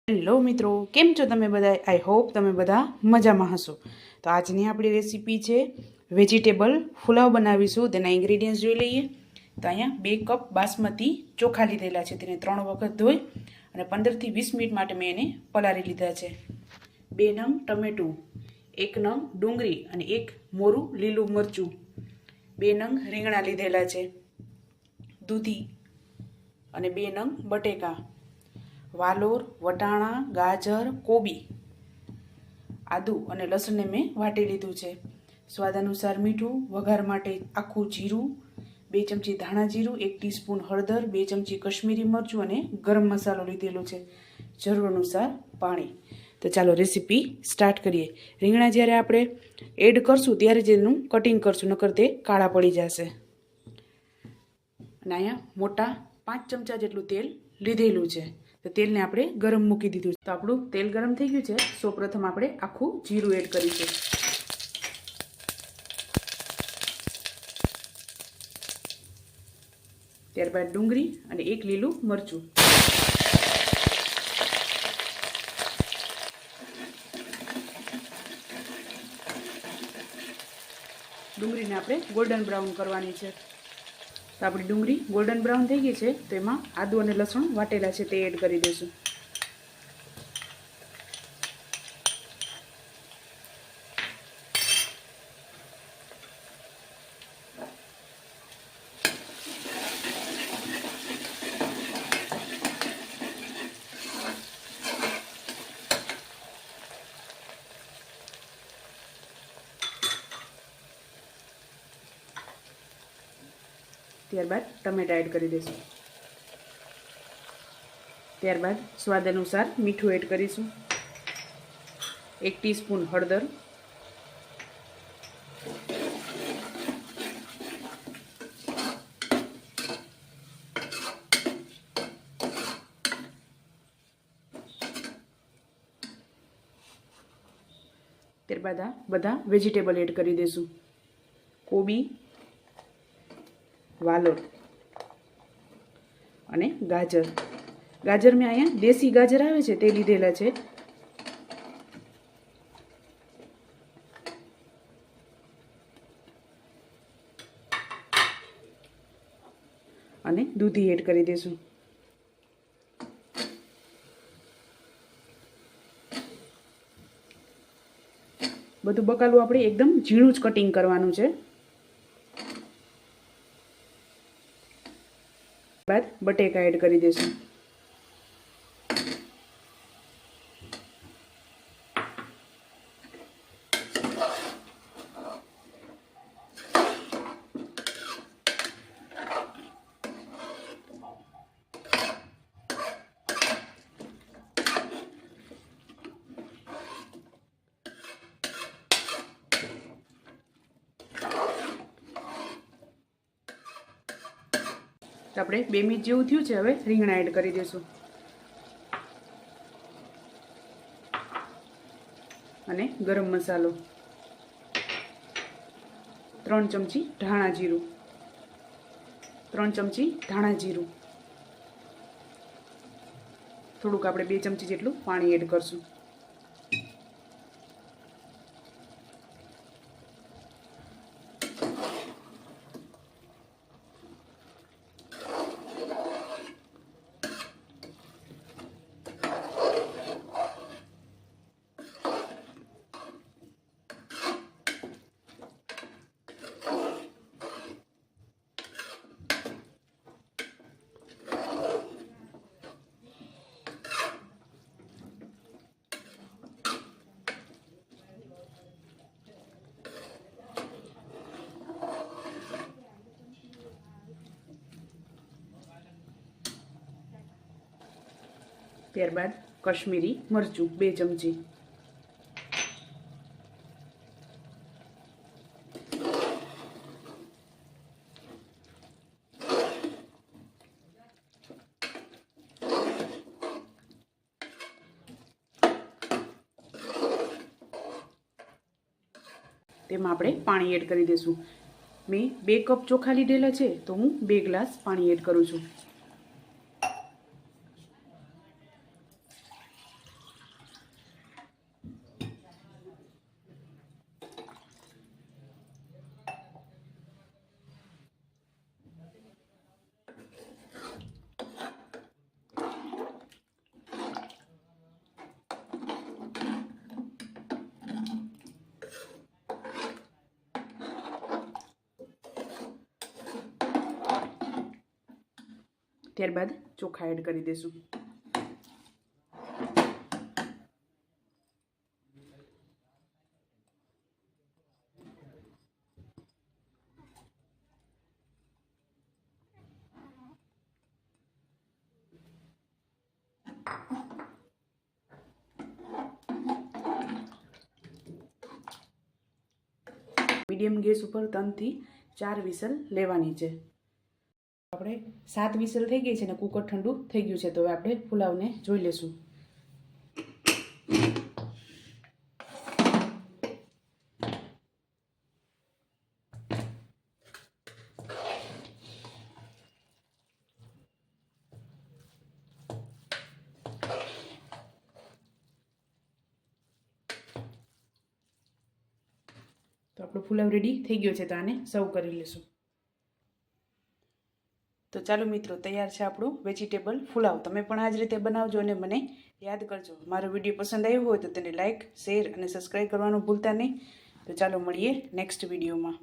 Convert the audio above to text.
Hello મિત્રો, કેમ છો તમે બધા? આઈ હોપ તમે બધા મજામાં હશો. તો આજની આપણી રેસીપી છે વેજીટેબલ પુલાવ બનાવીશું. તેના ઇન્ગ્રીડિયન્ટ્સ જોઈ લઈએ. તો અહીંયા 2 કપ બાસમતી ચોખા લીધેલા છે. તેને 3 વખત ધોઈ અને 15થી 20 મિનિટ માટે મેં એને પલાળી લીધા છે. 2 નંગ ટમેટું, 1 નંગ ડુંગળી અને 1 મોરું લીલું મરચું, 2 નંગ રીંગણા લીધેલા છે, દૂધી અને 2 નંગ બટેકા, વાલોર, વટાણા, ગાજર, કોબી, આદુ અને લસણને મેં વાટી લીધું છે. સ્વાદ અનુસાર મીઠું, વઘાર માટે આખું જીરું, 2 ચમચી ધાણા જીરું, 1 ટીસ્પૂન હળદર, 2 ચમચી કશ્મીરી મરચું અને ગરમ મસાલો લીધેલો છે. જરૂર અનુસાર પાણી. તો ચાલો રેસીપી સ્ટાર્ટ કરીએ. રીંગણા જ્યારે આપણે એડ કરશું ત્યારે જ એનું કટિંગ કરશું, નકર તે કાળા પડી જશે. અને અહીંયા મોટા 5 ચમચા જેટલું તેલ લીધેલું છે. તો તેલને આપણે ગરમ મૂકી દીધું છે. તો આપણું તેલ ગરમ થઈ ગયું છે. સૌપ્રથમ આપણે આખું જીરું એડ કરીશું. ત્યારબાદ ડુંગળી અને 1 લીલું મરચું. ડુંગળીને આપણે ગોલ્ડન બ્રાઉન કરવાની છે. તો આપણી ડુંગળી ગોલ્ડન બ્રાઉન થઈ ગઈ છે. તો એમાં આદુ અને લસણ વાટેલા છે તે એડ કરી દઈશું. ત્યારબાદ ટમેટા એડ કરી દઈશું. ત્યારબાદ સ્વાદ અનુસાર મીઠું એડ કરીશું. 1 ટીસ્પૂન હળદર, 'ત્યારબાદ આ બધા વેજીટેબલ એડ કરી દઈશું. કોબી, વાલોર અને ગાજર. ગાજર મેં અહીંયા દેશી ગાજર આવે છે તે લીધેલા છે. અને દૂધી એડ કરી દઈશું. બધું બકાલું આપણે એકદમ ઝીણું જ કટિંગ કરવાનું છે. બાદ બટેકા એડ કરી દઈશું. તો આપણે 2 મિનિટ જેવું થયું છે. હવે રીંગણા એડ કરી દઈશું અને ગરમ મસાલો, 3 ચમચી ધાણા જીરું, 3 ચમચી ધાણા જીરું, થોડુંક આપણે 2 ચમચી જેટલું પાણી એડ કરશું. ત્યારબાદ કશ્મીરી મરચું 2 ચમચી, તેમાં આપણે પાણી એડ કરી દઈશું. મેં 2 કપ ચોખા લીધેલા છે તો હું 2 ગ્લાસ પાણી એડ કરું છું. ત્યારબાદ ચોખા એડ કરી દઈશું. મીડિયમ ગેસ ઉપર 3 થી 4 વિસલ લેવાની છે. આપણે 7 વિસલ થઈ ગઈ છે ને કુકર ઠંડુ થઈ ગયું છે. તો હવે આપણે પુલાવને જોઈ લેશું. તો આપણો પુલાવ રેડી થઈ ગયો છે. તો આને સર્વ કરી લઈશું. તો ચાલો મિત્રો, તૈયાર છે આપણું વેજીટેબલ પુલાવ. તમે પણ આ જ રીતે બનાવજો અને મને યાદ કરજો. મારો વિડીયો પસંદ આવ્યો હોય તો તેને લાઇક, શેર અને સબસ્ક્રાઈબ કરવાનું ભૂલતા નહીં. તો ચાલો મળીએ નેક્સ્ટ વિડીયોમાં.